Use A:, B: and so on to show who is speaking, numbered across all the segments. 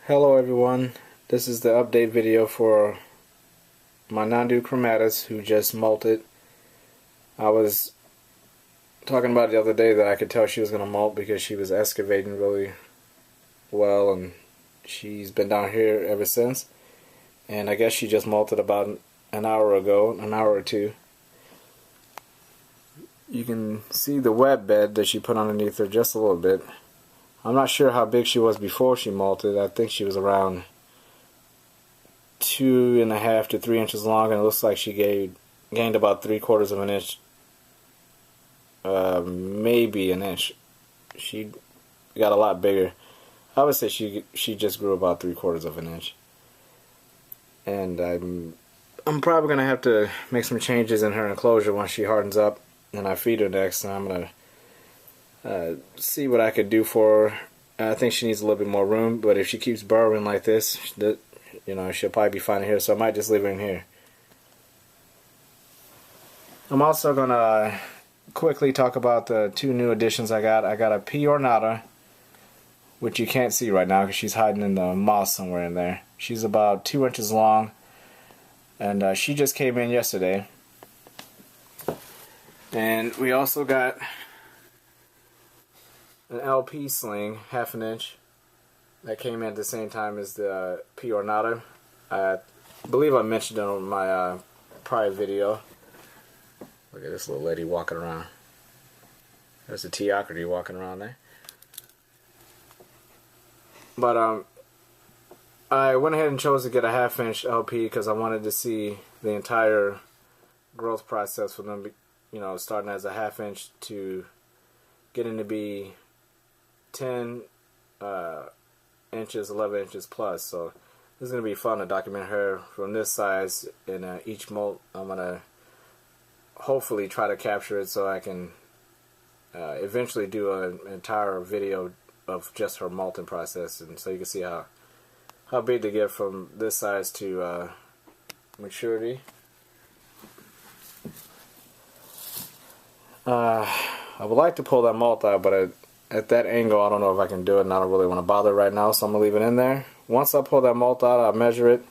A: Hello everyone, this is the update video for my Nhandu Chromatus who just molted. I was talking about it the other day that I could tell she was going to molt because she was excavating really well, and she's been down here ever since. And I guess she just molted about an hour ago, an hour or two. You can see the wet bed that she put underneath her just a little bit. I'm not sure how big she was before she molted. I think she was around 2.5 to 3 inches long, and it looks like she gained about 3/4 of an inch, maybe an inch. She got a lot bigger. I would say she just grew about 3/4 of an inch. And I'm probably gonna have to make some changes in her enclosure once she hardens up and I feed her next. And I'm gonna see what I could do for her. I think she needs a little bit more room, but if she keeps burrowing like this, she'll probably be fine in here, so I might just leave her in here. I'm also gonna quickly talk about the two new additions I got. I got a Ornata, which you can't see right now because she's hiding in the moss somewhere in there. She's about 2 inches long, and she just came in yesterday. And we also got an LP sling, 1/2 inch, that came in at the same time as the Ornata. I believe I mentioned it on my prior video. Look at this little lady walking around. There's a Teocrates walking around there. But I went ahead and chose to get a 1/2 inch LP because I wanted to see the entire growth process for them, starting as a 1/2 inch to getting to be 10 inches, 11 inches plus. So this is going to be fun to document her from this size in each molt. I'm going to hopefully try to capture it so I can eventually do an entire video of just her molting process, and so you can see how big they get from this size to maturity. I would like to pull that molt out, but at that angle I don't know if I can do it, and I don't really want to bother right now, so I'm going to leave it in there. Once I pull that molt out, I'll measure it.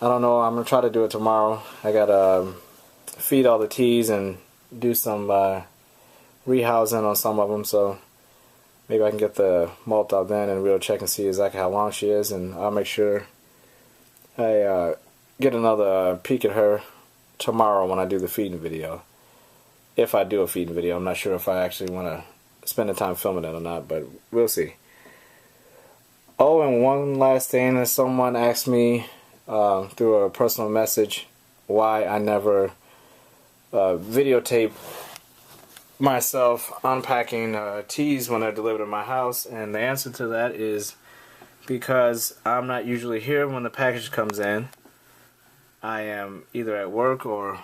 A: I don't know, I'm going to try to do it tomorrow. I got to feed all the teas and do some rehousing on some of them, so maybe I can get the molt out then and we'll check and see exactly how long she is, and I'll make sure I get another peek at her tomorrow when I do the feeding video. If I do a feeding video, I'm not sure if I actually want to spend the time filming it or not, but we'll see. Oh, and one last thing, that someone asked me through a personal message why I never videotape myself unpacking teas when they're delivered to my house, and the answer to that is because I'm not usually here when the package comes in. I am either at work or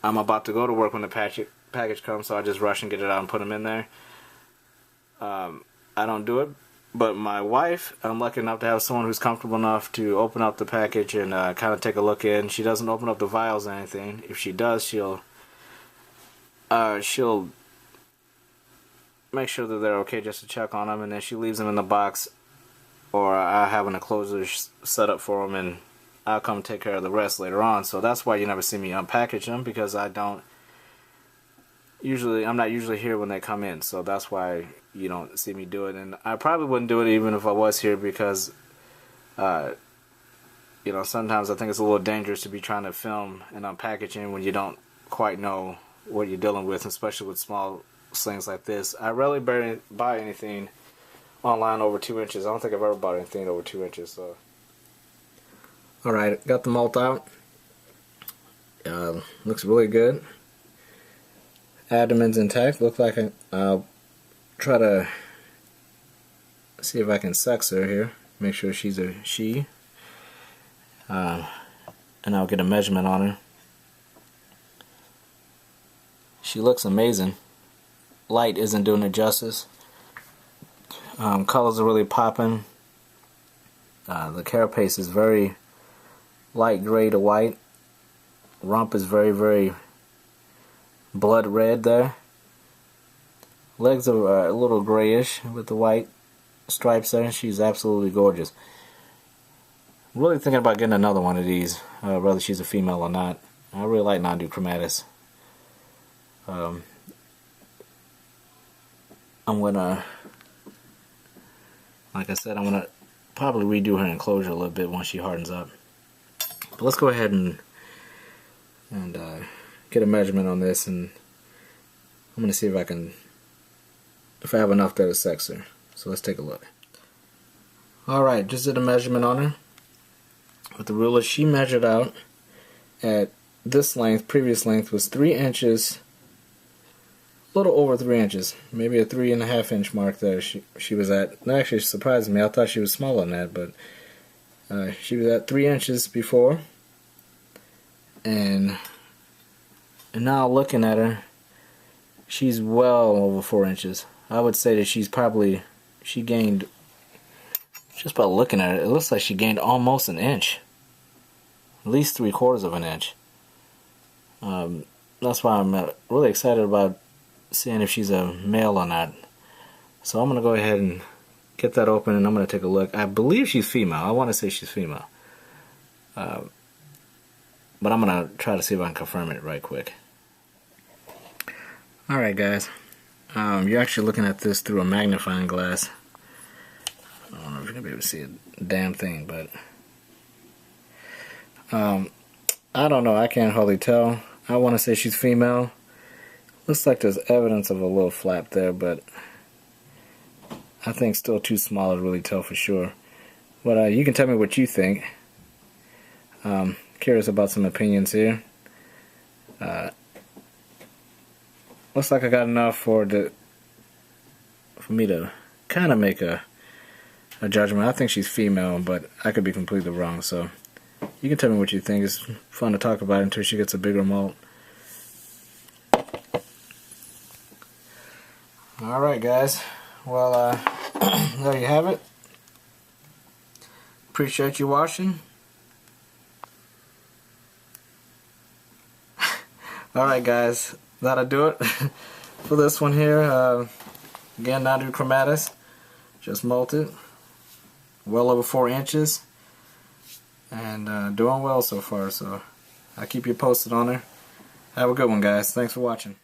A: I'm about to go to work when the package comes, so I just rush and get it out and put them in there. I don't do it, but my wife, I'm lucky enough to have someone who's comfortable enough to open up the package and kind of take a look in. She doesn't open up the vials or anything. If she does, she'll make sure that they're okay just to check on them, and then she leaves them in the box, or I have an enclosure set up for them, and I'll come take care of the rest later on. So that's why you never see me unpackage them, because I'm not usually here when they come in, so that's why you don't see me do it. And I probably wouldn't do it even if I was here, because sometimes I think it's a little dangerous to be trying to film and unpackaging when you don't quite know what you're dealing with, especially with small slings like this. I rarely buy anything online over 2 inches. I don't think I've ever bought anything over 2 inches. So, alright, got the molt out. Looks really good. Abdomen's intact. Looks like I'll try to see if I can sex her here. Make sure she's a she. And I'll get a measurement on her. She looks amazing. Light isn't doing it justice. Colors are really popping. The carapace is very light gray to white. Rump is very, very blood red there. Legs are a little grayish with the white stripes there. She's absolutely gorgeous. really thinking about getting another one of these, whether she's a female or not. I really like Nhandu Chromatus. I'm gonna, like I said, I'm gonna probably redo her enclosure a little bit once she hardens up. But let's go ahead and get a measurement on this, and I'm gonna see if I have enough there to sex her. So let's take a look. Alright, just did a measurement on her with the ruler. She measured out at this length. Previous length was 3 inches, a little over 3 inches, maybe a 3.5 inch mark there. She was at. That actually surprised me. I thought she was smaller than that, but she was at 3 inches before, and now looking at her, she's well over 4 inches. I would say that she gained, just by looking at it, it looks like she gained almost an inch. At least 3/4 of an inch. That's why I'm really excited about seeing if she's a male or not. So I'm going to go ahead and get that open, and I'm going to take a look. I believe she's female. I want to say she's female. But I'm going to try to see if I can confirm it right quick. Alright guys, you're actually looking at this through a magnifying glass. I don't know if you're going to be able to see a damn thing, but I don't know, I can't hardly tell. I want to say she's female. Looks like there's evidence of a little flap there, but I think still too small to really tell for sure. But you can tell me what you think. Curious about some opinions here. Looks like I got enough for me to kind of make a judgment. I think she's female, but I could be completely wrong. So you can tell me what you think. It's fun to talk about it until she gets a bigger molt. Alright guys, well there you have it. Appreciate you watching. Alright guys, that'll do it for this one here. Again, Nhandu Chromatus, just molted, well over 4 inches, and doing well so far, so I'll keep you posted on her. Have a good one guys, thanks for watching.